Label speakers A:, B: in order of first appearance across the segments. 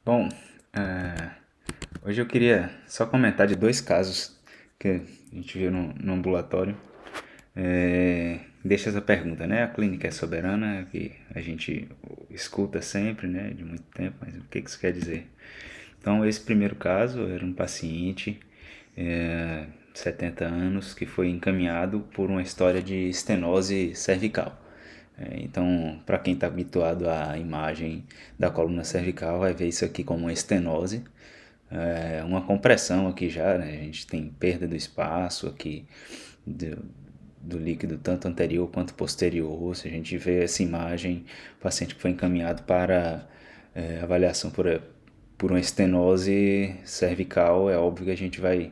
A: Bom, eh, hoje eu queria só comentar de dois casos que a gente viu no ambulatório. Deixa essa pergunta, né? A clínica é soberana, que a gente escuta sempre, né? De muito tempo, mas o que isso quer dizer? Então, esse primeiro caso era um paciente, 70 anos, que foi encaminhado por uma história de estenose cervical. Então, para quem está habituado à imagem da coluna cervical, vai ver isso aqui como uma estenose, uma compressão aqui já, né? A gente tem perda do espaço aqui do, do líquido tanto anterior quanto posterior. Se a gente vê essa imagem, o paciente que foi encaminhado para avaliação por uma estenose cervical, é óbvio que a gente vai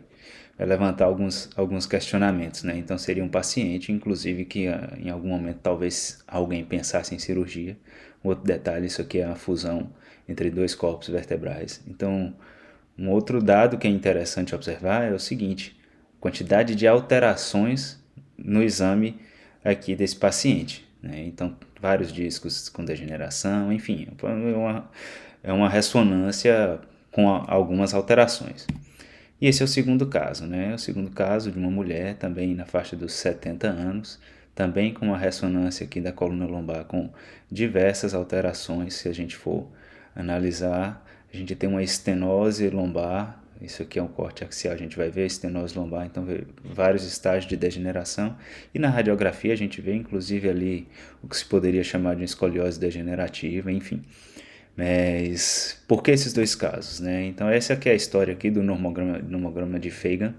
A: levantar alguns questionamentos, né? Então seria um paciente, inclusive, que em algum momento talvez alguém pensasse em cirurgia. Um outro detalhe, isso aqui é a fusão entre dois corpos vertebrais. Então, um outro dado que é interessante observar é o seguinte: quantidade de alterações no exame aqui desse paciente, né? Então, vários discos com degeneração, enfim, é uma ressonância com algumas alterações. E esse é o segundo caso, né? O segundo caso de uma mulher também na faixa dos 70 anos, também com uma ressonância aqui da coluna lombar com diversas alterações. Se a gente for analisar, a gente tem uma estenose lombar, isso aqui é um corte axial, a gente vai ver a estenose lombar, então vê vários estágios de degeneração. E na radiografia a gente vê inclusive ali o que se poderia chamar de uma escoliose degenerativa, enfim. Mas por que esses dois casos, né? Então essa aqui é a história aqui do normograma de Fagan.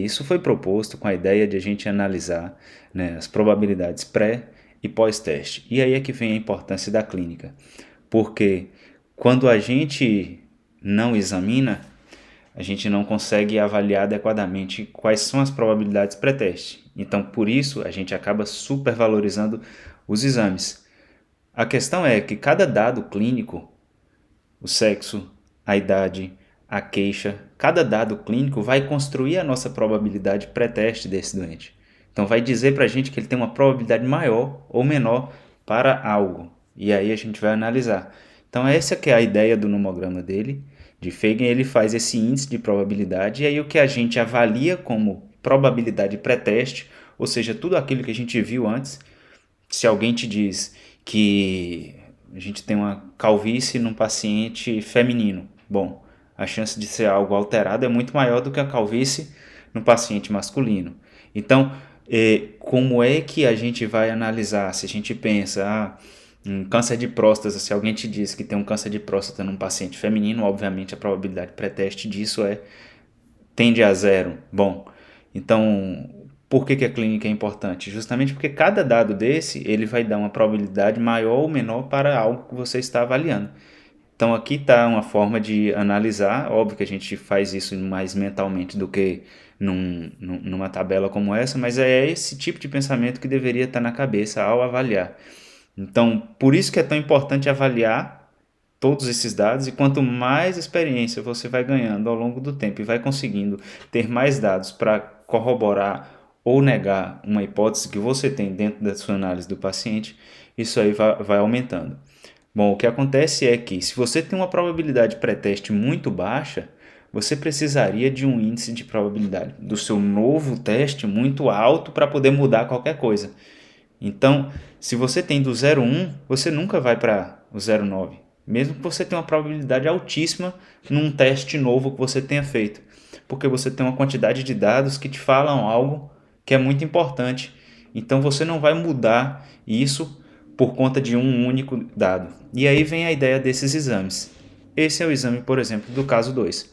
A: Isso foi proposto com a ideia de a gente analisar, né, as probabilidades pré e pós-teste. E aí é que vem a importância da clínica, porque quando a gente não examina, a gente não consegue avaliar adequadamente quais são as probabilidades pré-teste. Então, por isso, a gente acaba supervalorizando os exames. A questão é que cada dado clínico, o sexo, a idade, a queixa, cada dado clínico vai construir a nossa probabilidade pré-teste desse doente. Então vai dizer para a gente que ele tem uma probabilidade maior ou menor para algo. E aí a gente vai analisar. Então essa que é a ideia do nomograma dele, de Fagan. Ele faz esse índice de probabilidade e aí o que a gente avalia como probabilidade pré-teste, ou seja, tudo aquilo que a gente viu antes. Se alguém te diz que a gente tem uma calvície num paciente feminino, bom, a chance de ser algo alterado é muito maior do que a calvície no paciente masculino. Então, como é que a gente vai analisar? Se a gente pensa, um câncer de próstata, se alguém te diz que tem um câncer de próstata num paciente feminino, obviamente a probabilidade pré-teste disso tende a zero. Bom, então por que a clínica é importante? Justamente porque cada dado desse ele vai dar uma probabilidade maior ou menor para algo que você está avaliando. Então aqui está uma forma de analisar, óbvio que a gente faz isso mais mentalmente do que numa tabela como essa, mas é esse tipo de pensamento que deveria estar na cabeça ao avaliar. Então, por isso que é tão importante avaliar todos esses dados, e quanto mais experiência você vai ganhando ao longo do tempo e vai conseguindo ter mais dados para corroborar ou negar uma hipótese que você tem dentro da sua análise do paciente, isso aí vai aumentando. Bom, o que acontece é que se você tem uma probabilidade pré-teste muito baixa, você precisaria de um índice de probabilidade do seu novo teste muito alto para poder mudar qualquer coisa. Então, se você tem do 0,1, você nunca vai para o 0,9, mesmo que você tenha uma probabilidade altíssima num teste novo que você tenha feito, porque você tem uma quantidade de dados que te falam algo que é muito importante. Então, você não vai mudar isso por conta de um único dado. E aí vem a ideia desses exames. Esse é o exame, por exemplo, do caso 2.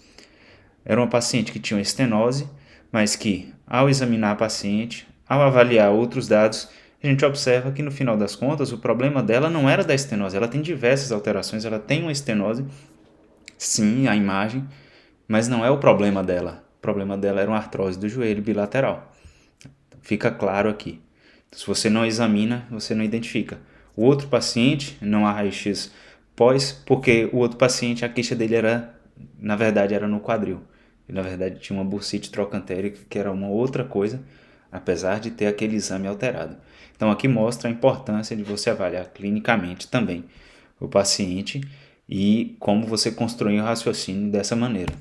A: Era uma paciente que tinha uma estenose, mas que, ao examinar a paciente, ao avaliar outros dados, a gente observa que no final das contas o problema dela não era da estenose. Ela tem diversas alterações, ela tem uma estenose, sim, a imagem, mas não é o problema dela. O problema dela era uma artrose do joelho bilateral. Fica claro aqui. Se você não examina, você não identifica. O outro paciente, não há raio-x pós, porque o outro paciente, a queixa dele era, na verdade, era no quadril. E, na verdade, tinha uma bursite trocantérica, que era uma outra coisa, apesar de ter aquele exame alterado. Então, aqui mostra a importância de você avaliar clinicamente também o paciente e como você construir o raciocínio dessa maneira.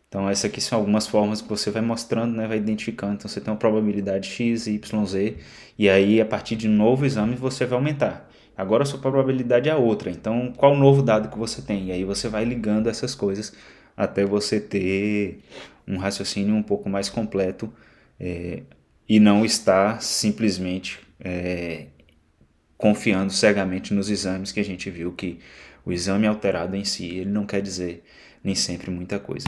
A: Então essas aqui são algumas formas que você vai mostrando, né, vai identificando. Então você tem uma probabilidade x, y, z, e aí a partir de um novo exame você vai aumentar. Agora a sua probabilidade é outra, então qual o novo dado que você tem? E aí você vai ligando essas coisas até você ter um raciocínio um pouco mais completo, e não estar simplesmente confiando cegamente nos exames, que a gente viu que o exame alterado em si ele não quer dizer nem sempre muita coisa.